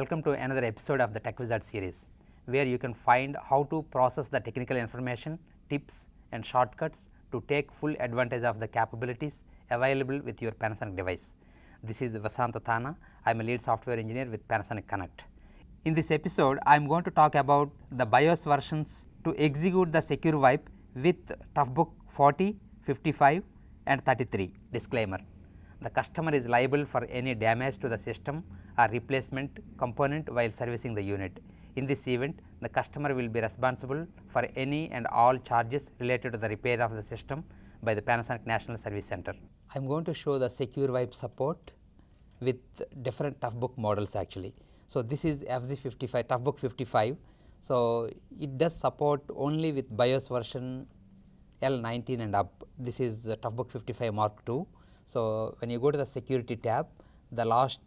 Welcome to another episode of the Tech Wizard series, where you can find how to process the technical information, tips and shortcuts to take full advantage of the capabilities available with your Panasonic device. This is Vasanta Thana. I am a lead software engineer with Panasonic Connect. In this episode, I am going to talk about the BIOS versions to execute the secure wipe with TOUGHBOOK 40, 55 and 33. Disclaimer: the customer is liable for any damage to the system or replacement component while servicing the unit. In this event, the customer will be responsible for any and all charges related to the repair of the system by the Panasonic National Service Center. I am going to show the secure wipe support with different TOUGHBOOK models actually. So, this is FZ55 TOUGHBOOK 55. So, it does support only with BIOS version L19 and up. This is TOUGHBOOK 55 Mark II. So, when you go to the security tab, the last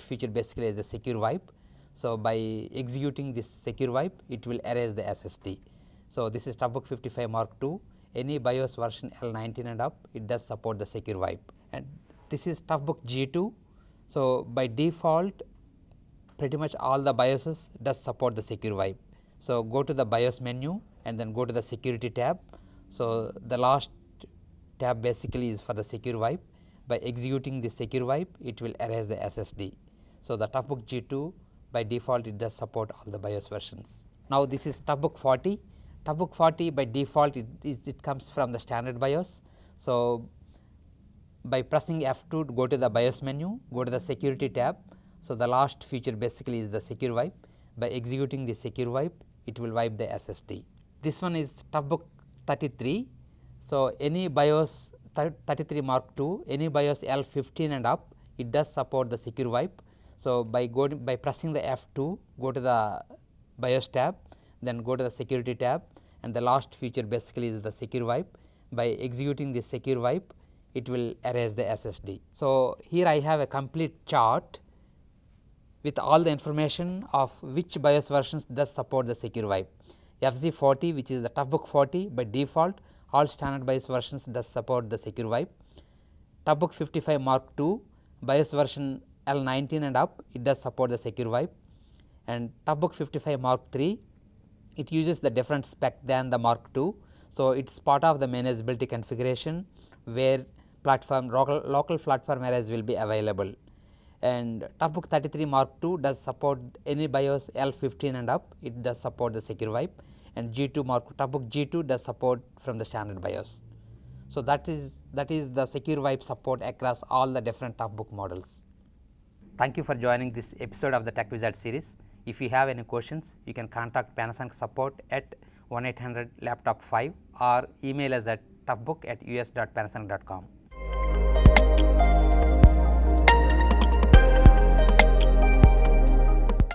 feature basically is the secure wipe. So, by executing this secure wipe, it will erase the SSD. So, this is TOUGHBOOK 55 Mark II. Any BIOS version L19 and up, it does support the secure wipe. And this is TOUGHBOOK G2. So, by default, pretty much all the BIOSes does support the secure wipe. So, go to the BIOS menu and then go to the security tab. So, the last tab basically is for the secure wipe. By executing the secure wipe, it will erase the SSD. So, the TOUGHBOOK G2 by default it does support all the BIOS versions. Now, this is TOUGHBOOK 40. TOUGHBOOK 40 by default it comes from the standard BIOS. So, by pressing F2 to go to the BIOS menu, go to the security tab. So, the last feature basically is the secure wipe. By executing the secure wipe, it will wipe the SSD. This one is TOUGHBOOK 33. So, any BIOS 33 Mark II, any BIOS L15 and up, it does support the secure wipe. So, by pressing the F2, go to the BIOS tab, then go to the security tab, and the last feature basically is the secure wipe. By executing the secure wipe, it will erase the SSD. So, here I have a complete chart with all the information of which BIOS versions does support the secure wipe. FZ40, which is the TOUGHBOOK 40, by default all standard BIOS versions does support the secure wipe. TOUGHBOOK 55 Mark II, BIOS version L19 and up, it does support the secure wipe. And TOUGHBOOK 55 Mark III, it uses the different spec than the Mark II. So, it is part of the manageability configuration where local platform arrays will be available. And TOUGHBOOK 33 Mark II does support any BIOS L15 and up, it does support the secure wipe. And TOUGHBOOK G2 does support from the standard BIOS. So, that is the secure wipe support across all the different TOUGHBOOK models. Thank you for joining this episode of the Tech Wizard series. If you have any questions, you can contact Panasonic support at 1-800-LAPTOP5 or email us at toughbook@us.panasonic.com.